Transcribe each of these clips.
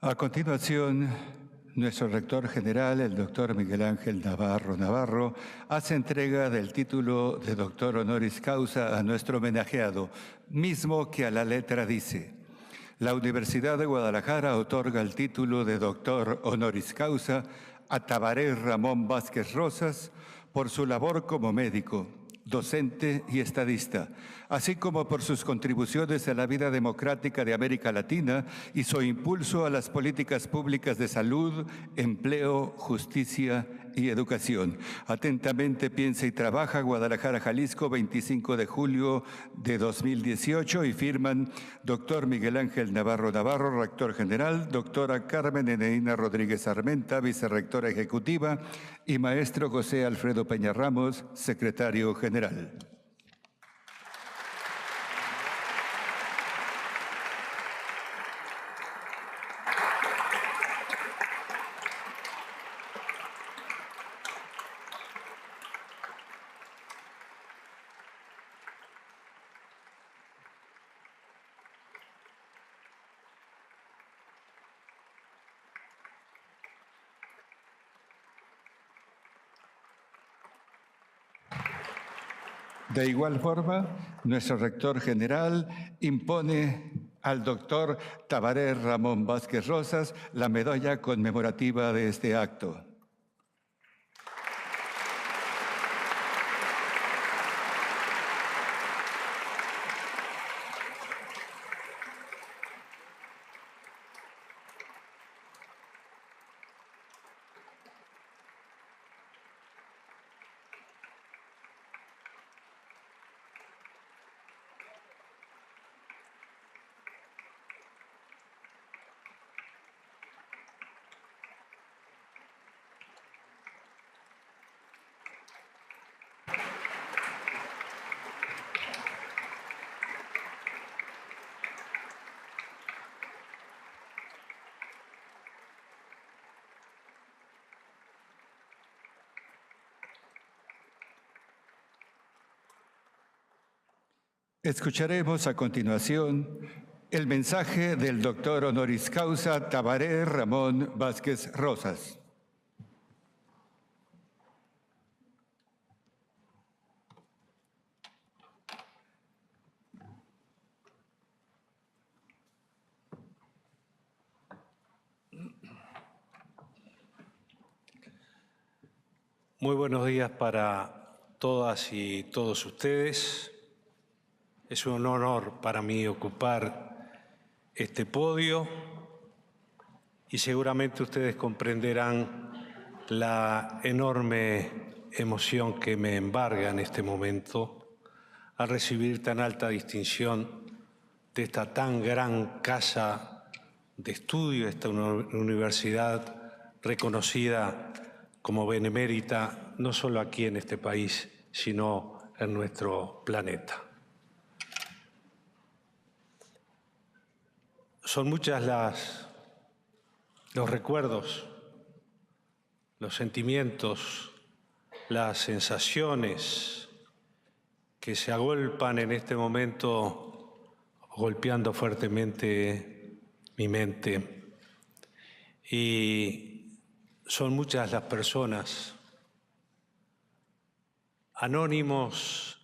A continuación, nuestro rector general, el doctor Miguel Ángel Navarro, hace entrega del título de doctor honoris causa a nuestro homenajeado, mismo que a la letra dice: la Universidad de Guadalajara otorga el título de doctor honoris causa a Tabaré Ramón Vázquez Rosas por su labor como médico, docente y estadista, así como por sus contribuciones a la vida democrática de América Latina y su impulso a las políticas públicas de salud, empleo, justicia y educación. Atentamente piensa y trabaja, Guadalajara, Jalisco, 25 de julio de 2018, y firman doctor Miguel Ángel Navarro, rector general, doctora Carmen Eneina Rodríguez Armenta, vicerrectora ejecutiva, y maestro José Alfredo Peña Ramos, secretario general. De igual forma, nuestro rector general impone al doctor Tabaré Ramón Vázquez Rosas la medalla conmemorativa de este acto. Escucharemos a continuación el mensaje del doctor honoris causa Tabaré Ramón Vázquez Rosas. Muy buenos días para todas y todos ustedes. Es un honor para mí ocupar este podio y seguramente ustedes comprenderán la enorme emoción que me embarga en este momento al recibir tan alta distinción de esta tan gran casa de estudio, esta universidad reconocida como benemérita no solo aquí en este país, sino en nuestro planeta. Son muchas los recuerdos, los sentimientos, las sensaciones que se agolpan en este momento, golpeando fuertemente mi mente. Y son muchas las personas, anónimos,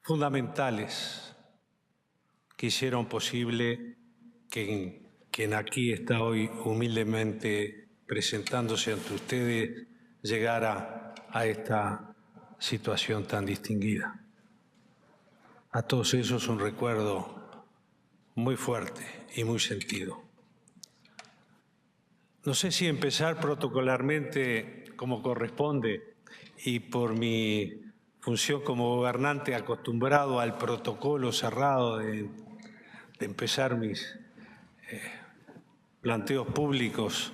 fundamentales, que hicieron posible que quien aquí está hoy humildemente presentándose ante ustedes llegara a esta situación tan distinguida. A todos ellos un recuerdo muy fuerte y muy sentido. No sé si empezar protocolarmente como corresponde y por mi función como gobernante acostumbrado al protocolo cerrado de empezar mis planteos públicos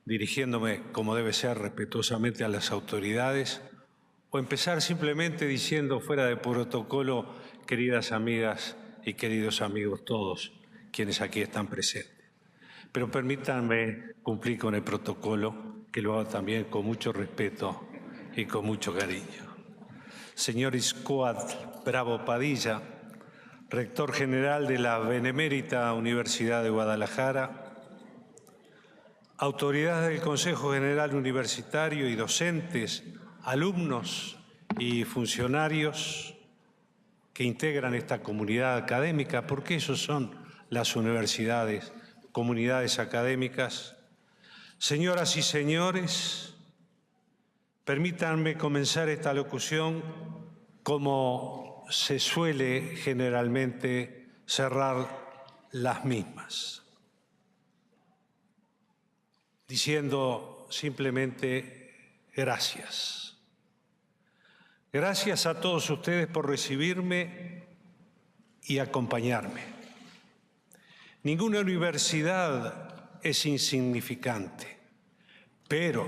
dirigiéndome, como debe ser, respetuosamente a las autoridades, o empezar simplemente diciendo fuera de protocolo, queridas amigas y queridos amigos todos, quienes aquí están presentes. Pero permítanme cumplir con el protocolo, que lo hago también con mucho respeto y con mucho cariño. Señor Iscoat Bravo Padilla, rector general de la Benemérita Universidad de Guadalajara, autoridades del Consejo General Universitario y docentes, alumnos y funcionarios que integran esta comunidad académica, porque esos son las universidades, comunidades académicas. Señoras y señores, permítanme comenzar esta locución como se suele generalmente cerrar las mismas, diciendo simplemente gracias. Gracias a todos ustedes por recibirme y acompañarme. Ninguna universidad es insignificante, pero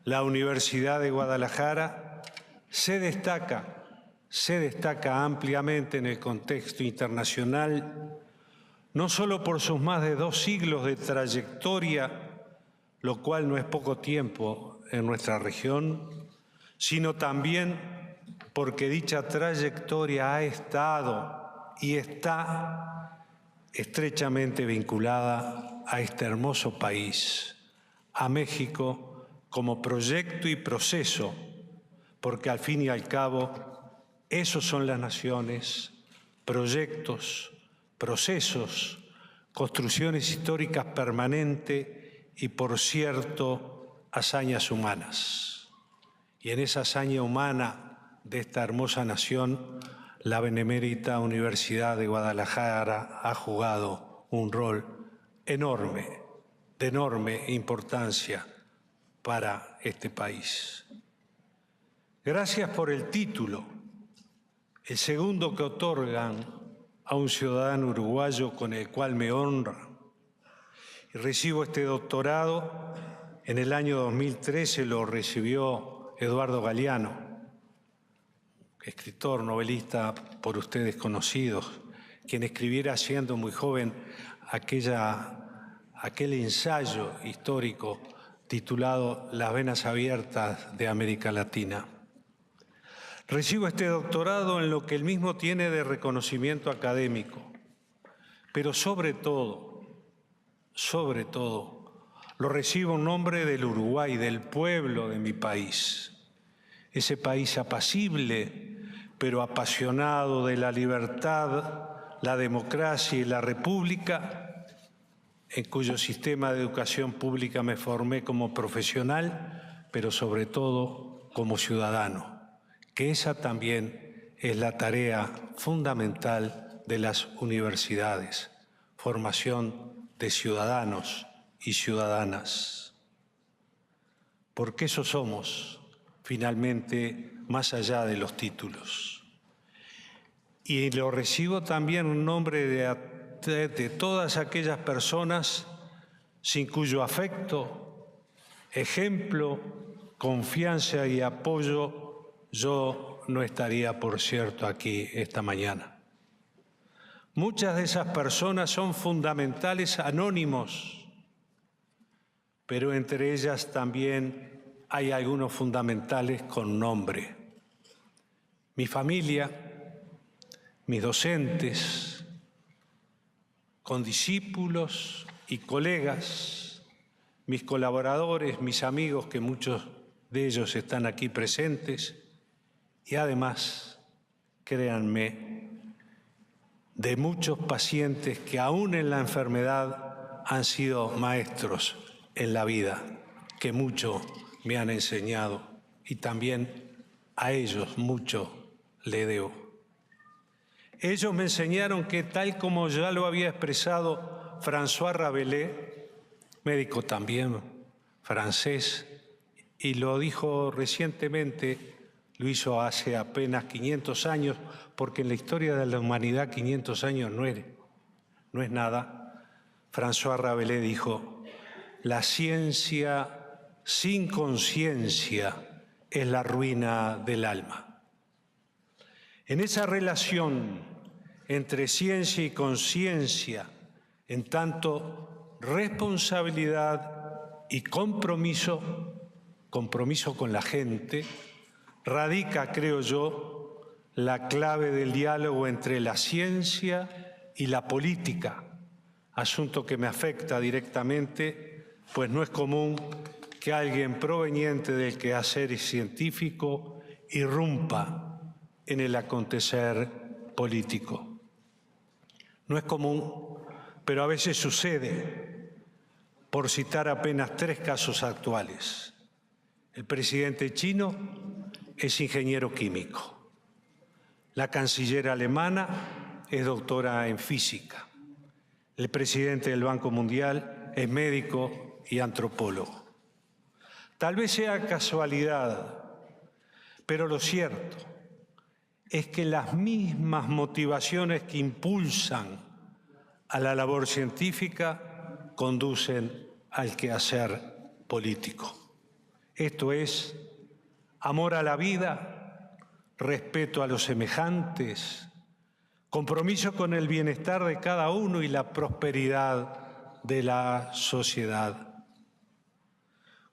la Universidad de Guadalajara se destaca ampliamente en el contexto internacional, no solo por sus más de 2 siglos de trayectoria, lo cual no es poco tiempo en nuestra región, sino también porque dicha trayectoria ha estado y está estrechamente vinculada a este hermoso país, a México, como proyecto y proceso, porque al fin y al cabo, esos son las naciones, proyectos, procesos, construcciones históricas permanentes y, por cierto, hazañas humanas. Y en esa hazaña humana de esta hermosa nación, la Benemérita Universidad de Guadalajara ha jugado un rol enorme, de enorme importancia para este país. Gracias por el título, el segundo que otorgan a un ciudadano uruguayo con el cual me honra. Y recibo este doctorado, en el año 2013 lo recibió Eduardo Galeano, escritor, novelista por ustedes conocidos, quien escribiera siendo muy joven aquel ensayo histórico titulado Las venas abiertas de América Latina. Recibo este doctorado en lo que él mismo tiene de reconocimiento académico, pero sobre todo, lo recibo en nombre del Uruguay, del pueblo de mi país. Ese país apacible, pero apasionado de la libertad, la democracia y la república, en cuyo sistema de educación pública me formé como profesional, pero sobre todo como ciudadano, que esa también es la tarea fundamental de las universidades, formación de ciudadanos y ciudadanas. Porque eso somos, finalmente, más allá de los títulos. Y lo recibo también en nombre de todas aquellas personas sin cuyo afecto, ejemplo, confianza y apoyo yo no estaría, por cierto, aquí esta mañana. Muchas de esas personas son fundamentales anónimos, pero entre ellas también hay algunos fundamentales con nombre. Mi familia, mis docentes, condiscípulos y colegas, mis colaboradores, mis amigos, que muchos de ellos están aquí presentes, y además, créanme, de muchos pacientes que aún en la enfermedad han sido maestros en la vida, que mucho me han enseñado y también a ellos mucho le debo. Ellos me enseñaron que, tal como ya lo había expresado François Rabelais, médico también francés, y lo dijo recientemente, lo hizo hace apenas 500 años, porque en la historia de la humanidad 500 años no es nada. François Rabelais dijo: la ciencia sin conciencia es la ruina del alma. En esa relación entre ciencia y conciencia, en tanto responsabilidad y compromiso con la gente, radica, creo yo, la clave del diálogo entre la ciencia y la política, asunto que me afecta directamente, pues no es común que alguien proveniente del quehacer científico irrumpa en el acontecer político. No es común, pero a veces sucede, por citar apenas 3 casos actuales. El presidente chino es ingeniero químico. La canciller alemana es doctora en física. El presidente del Banco Mundial es médico y antropólogo. Tal vez sea casualidad, pero lo cierto es que las mismas motivaciones que impulsan a la labor científica conducen al quehacer político. Esto es amor a la vida, respeto a los semejantes, compromiso con el bienestar de cada uno y la prosperidad de la sociedad.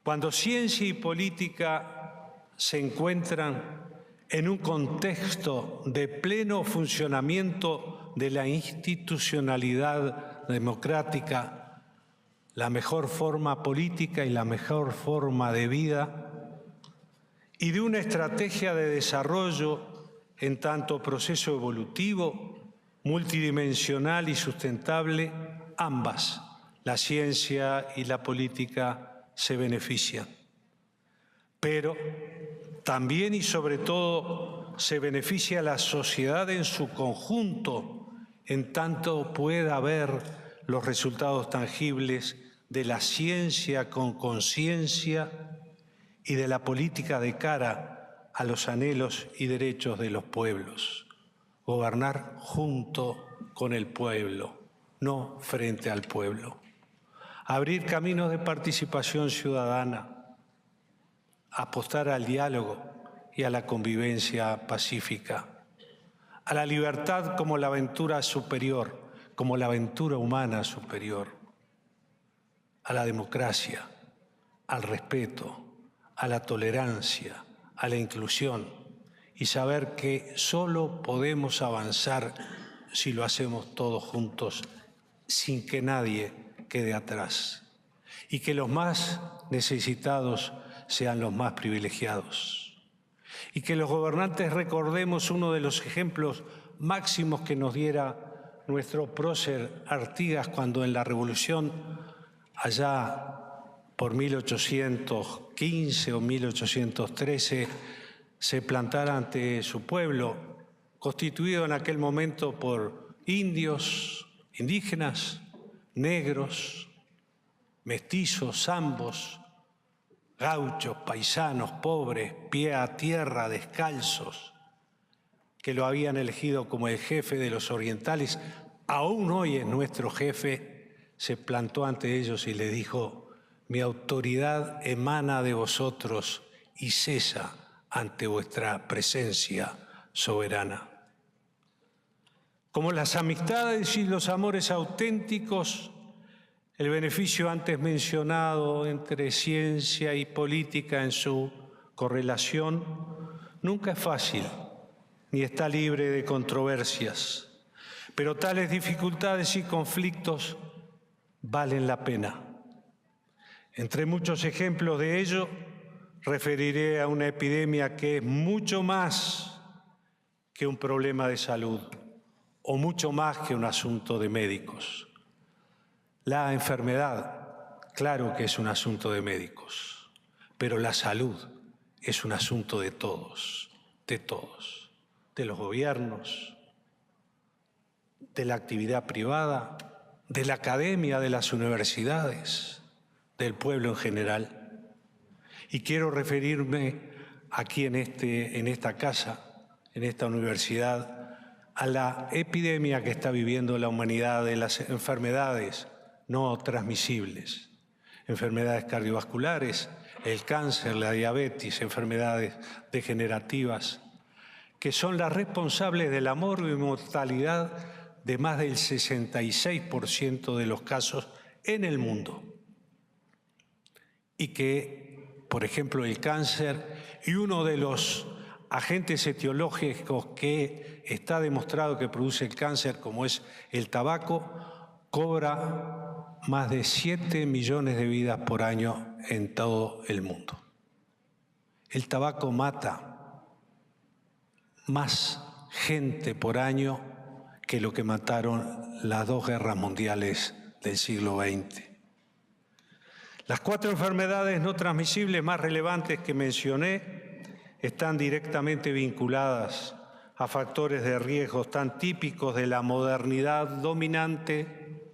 Cuando ciencia y política se encuentran en un contexto de pleno funcionamiento de la institucionalidad democrática, la mejor forma política y la mejor forma de vida, y de una estrategia de desarrollo en tanto proceso evolutivo, multidimensional y sustentable, ambas, la ciencia y la política, se benefician. Pero también y sobre todo se beneficia a la sociedad en su conjunto, en tanto pueda ver los resultados tangibles de la ciencia con conciencia y de la política de cara a los anhelos y derechos de los pueblos. Gobernar junto con el pueblo, no frente al pueblo. Abrir caminos de participación ciudadana, apostar al diálogo y a la convivencia pacífica, a la libertad como la aventura superior, como la aventura humana superior, a la democracia, al respeto, a la tolerancia, a la inclusión, y saber que solo podemos avanzar si lo hacemos todos juntos, sin que nadie quede atrás, y que los más necesitados sean los más privilegiados, y que los gobernantes recordemos uno de los ejemplos máximos que nos diera nuestro prócer Artigas cuando en la Revolución, allá por 1815 o 1813, se plantara ante su pueblo, constituido en aquel momento por indios, indígenas, negros, mestizos, zambos, gauchos, paisanos, pobres, pie a tierra, descalzos, que lo habían elegido como el jefe de los orientales. Aún hoy es nuestro jefe. Se plantó ante ellos y les dijo: mi autoridad emana de vosotros y cesa ante vuestra presencia soberana. Como las amistades y los amores auténticos, el beneficio antes mencionado entre ciencia y política en su correlación nunca es fácil ni está libre de controversias, pero tales dificultades y conflictos valen la pena. Entre muchos ejemplos de ello, referiré a una epidemia que es mucho más que un problema de salud o mucho más que un asunto de médicos. La enfermedad, claro que es un asunto de médicos, pero la salud es un asunto de todos, de los gobiernos, de la actividad privada, de la academia, de las universidades, del pueblo en general. Y quiero referirme aquí en esta casa, en esta universidad, a la epidemia que está viviendo la humanidad de las enfermedades no transmisibles, enfermedades cardiovasculares, el cáncer, la diabetes, enfermedades degenerativas, que son las responsables de la mortalidad de más del 66% de los casos en el mundo. Y que, por ejemplo, el cáncer y uno de los agentes etiológicos que está demostrado que produce el cáncer, como es el tabaco, cobra más de 7 millones de vidas por año en todo el mundo. El tabaco mata más gente por año que lo que mataron las 2 guerras mundiales del siglo XX. Las 4 enfermedades no transmisibles más relevantes que mencioné están directamente vinculadas a factores de riesgo tan típicos de la modernidad dominante,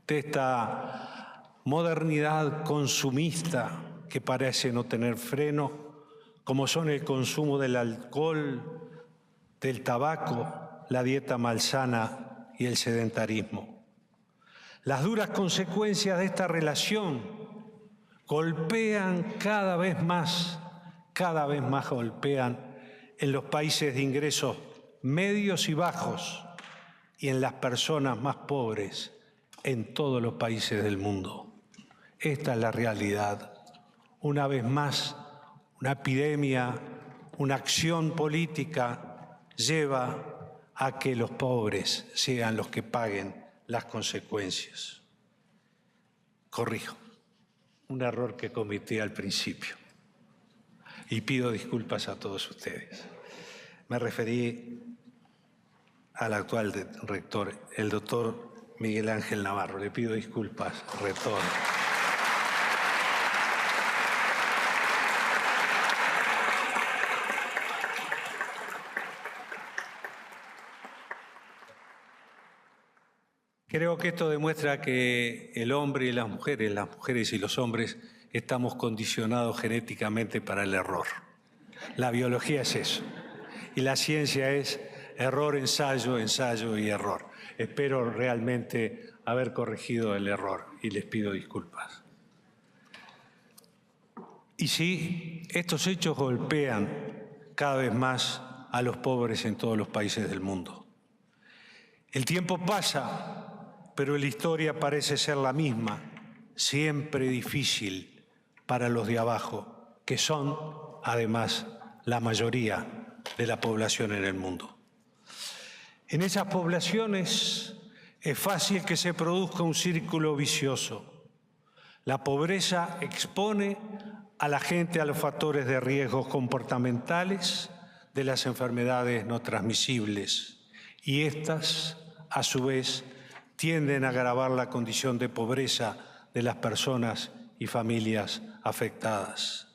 de esta modernidad consumista que parece no tener freno, como son el consumo del alcohol, del tabaco, la dieta malsana y el sedentarismo. Las duras consecuencias de esta relación golpean cada vez más golpean en los países de ingresos medios y bajos y en las personas más pobres en todos los países del mundo. Esta es la realidad. Una vez más, una epidemia, una acción política lleva a que los pobres sean los que paguen las consecuencias. Corrijo, un error que cometí al principio y pido disculpas a todos ustedes. Me referí al actual rector, el doctor Miguel Ángel Navarro. Le pido disculpas, rector. Creo que esto demuestra que el hombre y las mujeres y los hombres estamos condicionados genéticamente para el error. La biología es eso. Y la ciencia es error, ensayo, ensayo y error. Espero realmente haber corregido el error y les pido disculpas. Y sí, estos hechos golpean cada vez más a los pobres en todos los países del mundo. El tiempo pasa, pero la historia parece ser la misma, siempre difícil para los de abajo, que son, además, la mayoría de la población en el mundo. En esas poblaciones es fácil que se produzca un círculo vicioso. La pobreza expone a la gente a los factores de riesgos comportamentales de las enfermedades no transmisibles y estas, a su vez, tienden a agravar la condición de pobreza de las personas y familias afectadas.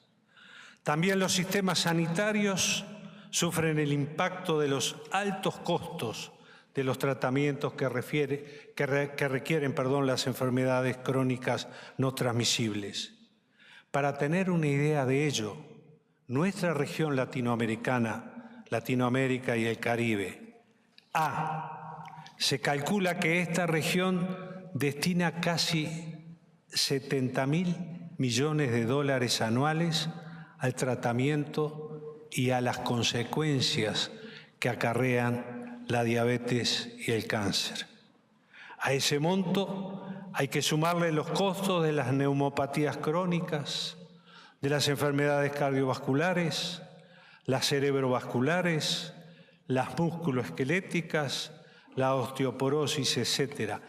También los sistemas sanitarios sufren el impacto de los altos costos de los tratamientos que requieren las enfermedades crónicas no transmisibles. Para tener una idea de ello, nuestra región latinoamericana, Latinoamérica y el Caribe, se calcula que esta región destina casi 70.000 millones de dólares anuales al tratamiento y a las consecuencias que acarrean la diabetes y el cáncer. A ese monto hay que sumarle los costos de las neumopatías crónicas, de las enfermedades cardiovasculares, las cerebrovasculares, las musculoesqueléticas, la osteoporosis, etc.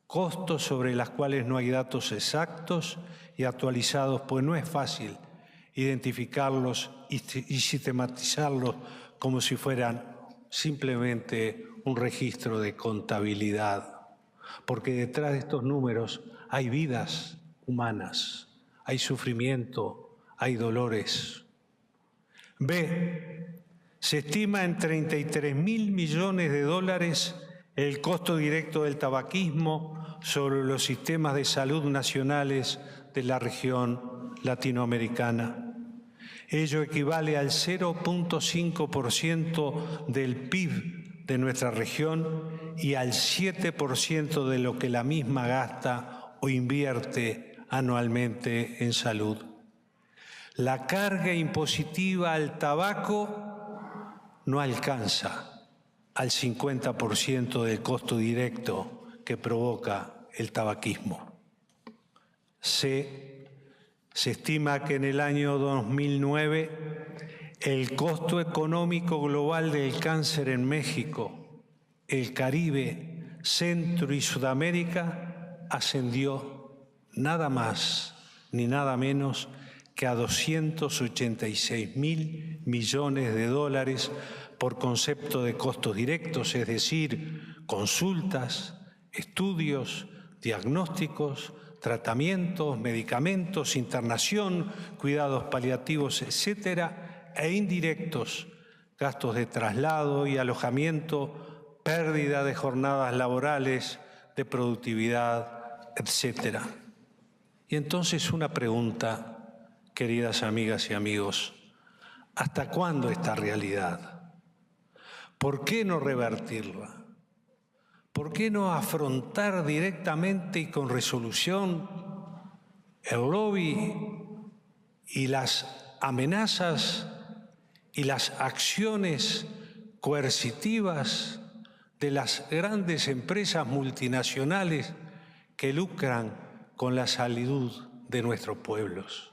Costos sobre los cuales no hay datos exactos y actualizados, pues no es fácil identificarlos y sistematizarlos como si fueran simplemente un registro de contabilidad. Porque detrás de estos números hay vidas humanas, hay sufrimiento, hay dolores. Se estima en 33.000 millones de dólares el costo directo del tabaquismo sobre los sistemas de salud nacionales de la región latinoamericana. Ello equivale al 0.5% del PIB de nuestra región y al 7% de lo que la misma gasta o invierte anualmente en salud. La carga impositiva al tabaco no alcanza al 50% del costo directo que provoca el tabaquismo. Se estima que en el año 2009 el costo económico global del cáncer en México, el Caribe, Centro y Sudamérica ascendió nada más ni nada menos que a 286.000 millones de dólares por concepto de costos directos, es decir, consultas, estudios, diagnósticos, tratamientos, medicamentos, internación, cuidados paliativos, etcétera, e indirectos, gastos de traslado y alojamiento, pérdida de jornadas laborales, de productividad, etcétera. Y entonces una pregunta, queridas amigas y amigos, ¿hasta cuándo esta realidad? ¿Por qué no revertirla? ¿Por qué no afrontar directamente y con resolución el lobby y las amenazas y las acciones coercitivas de las grandes empresas multinacionales que lucran con la salud de nuestros pueblos?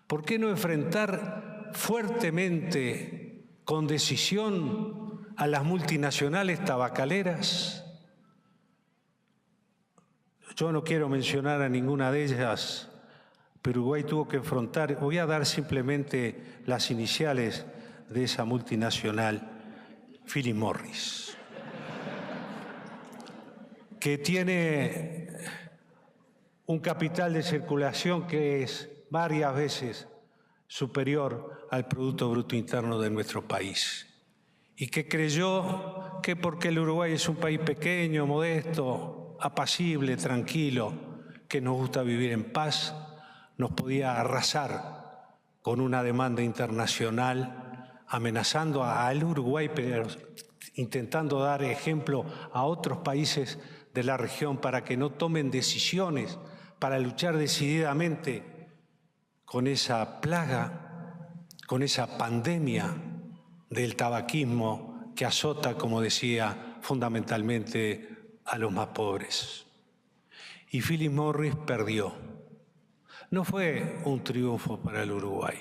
¿Por qué no enfrentar fuertemente, con decisión, a las multinacionales tabacaleras? Yo no quiero mencionar a ninguna de ellas, pero Uruguay tuvo que enfrentar, voy a dar simplemente las iniciales de esa multinacional, Philip Morris, que tiene un capital de circulación que es varias veces superior al Producto Bruto Interno de nuestro país, y que creyó que porque el Uruguay es un país pequeño, modesto, apacible, tranquilo, que nos gusta vivir en paz, nos podía arrasar con una demanda internacional, amenazando al Uruguay, pero intentando dar ejemplo a otros países de la región para que no tomen decisiones para luchar decididamente con esa plaga, con esa pandemia del tabaquismo que azota, como decía, fundamentalmente a los más pobres. Y Philip Morris perdió. No fue un triunfo para el Uruguay.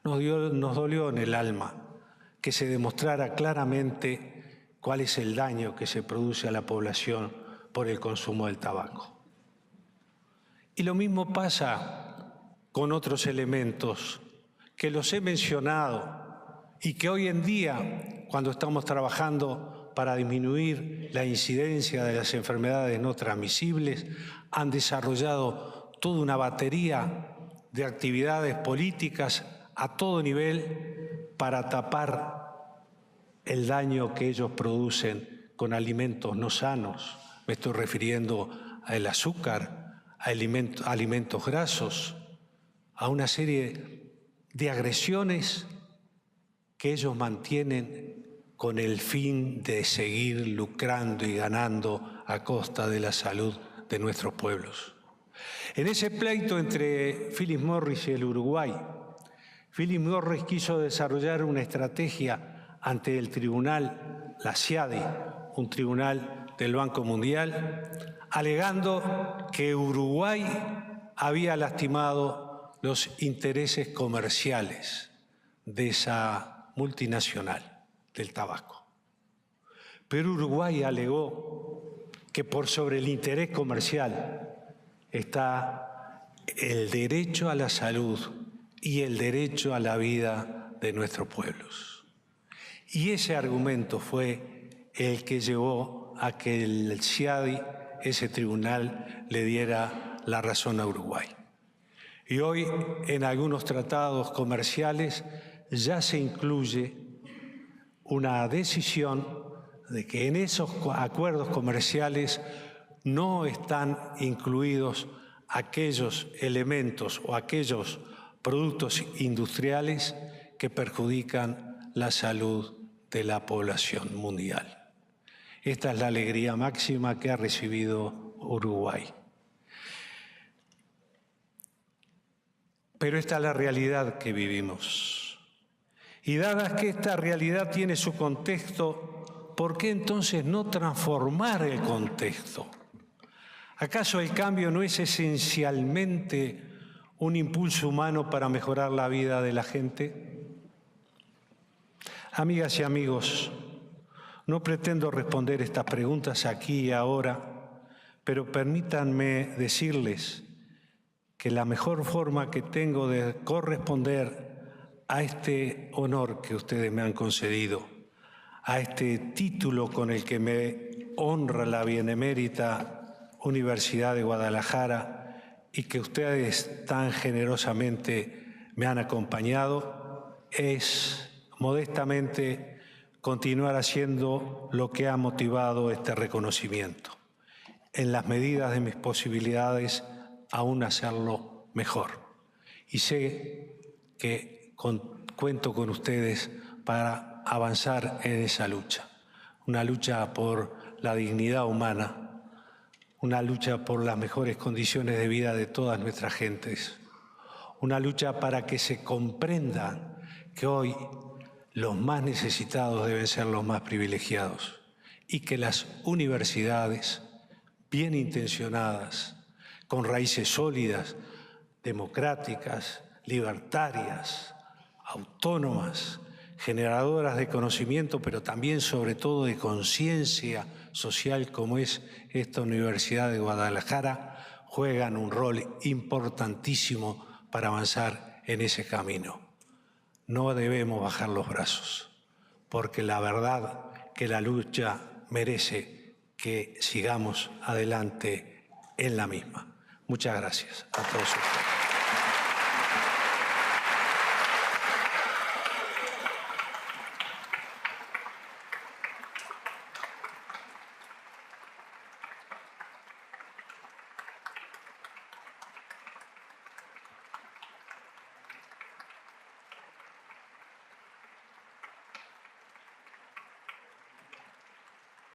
Nos dolió en el alma que se demostrara claramente cuál es el daño que se produce a la población por el consumo del tabaco. Y lo mismo pasa con otros elementos que los he mencionado y que hoy en día, cuando estamos trabajando para disminuir la incidencia de las enfermedades no transmisibles, han desarrollado toda una batería de actividades políticas a todo nivel para tapar el daño que ellos producen con alimentos no sanos. Me estoy refiriendo al azúcar, a alimentos grasos, a una serie de agresiones que ellos mantienen con el fin de seguir lucrando y ganando a costa de la salud de nuestros pueblos. En ese pleito entre Philip Morris y el Uruguay, Philip Morris quiso desarrollar una estrategia ante el tribunal, la CIADI, un tribunal del Banco Mundial, alegando que Uruguay había lastimado los intereses comerciales de esa multinacional del tabaco. Pero Uruguay alegó que por sobre el interés comercial está el derecho a la salud y el derecho a la vida de nuestros pueblos. Y ese argumento fue el que llevó a que el CIADI, ese tribunal, le diera la razón a Uruguay. Y hoy en algunos tratados comerciales ya se incluye una decisión de que en esos acuerdos comerciales no están incluidos aquellos elementos o aquellos productos industriales que perjudican la salud de la población mundial. Esta es la alegría máxima que ha recibido Uruguay. Pero esta es la realidad que vivimos. Y dada que esta realidad tiene su contexto, ¿por qué entonces no transformar el contexto? ¿Acaso el cambio no es esencialmente un impulso humano para mejorar la vida de la gente? Amigas y amigos, no pretendo responder estas preguntas aquí y ahora, pero permítanme decirles que la mejor forma que tengo de corresponder a este honor que ustedes me han concedido, a este título con el que me honra la Benemérita Universidad de Guadalajara y que ustedes tan generosamente me han acompañado, es modestamente continuar haciendo lo que ha motivado este reconocimiento. En las medidas de mis posibilidades, aún hacerlo mejor. Y sé que cuento con ustedes para avanzar en esa lucha. Una lucha por la dignidad humana, una lucha por las mejores condiciones de vida de todas nuestras gentes, una lucha para que se comprenda que hoy los más necesitados deben ser los más privilegiados y que las universidades, bien intencionadas, con raíces sólidas, democráticas, libertarias, autónomas, generadoras de conocimiento, pero también sobre todo de conciencia social como es esta Universidad de Guadalajara, juegan un rol importantísimo para avanzar en ese camino. No debemos bajar los brazos, porque la verdad que la lucha merece que sigamos adelante en la misma. Muchas gracias a todos ustedes.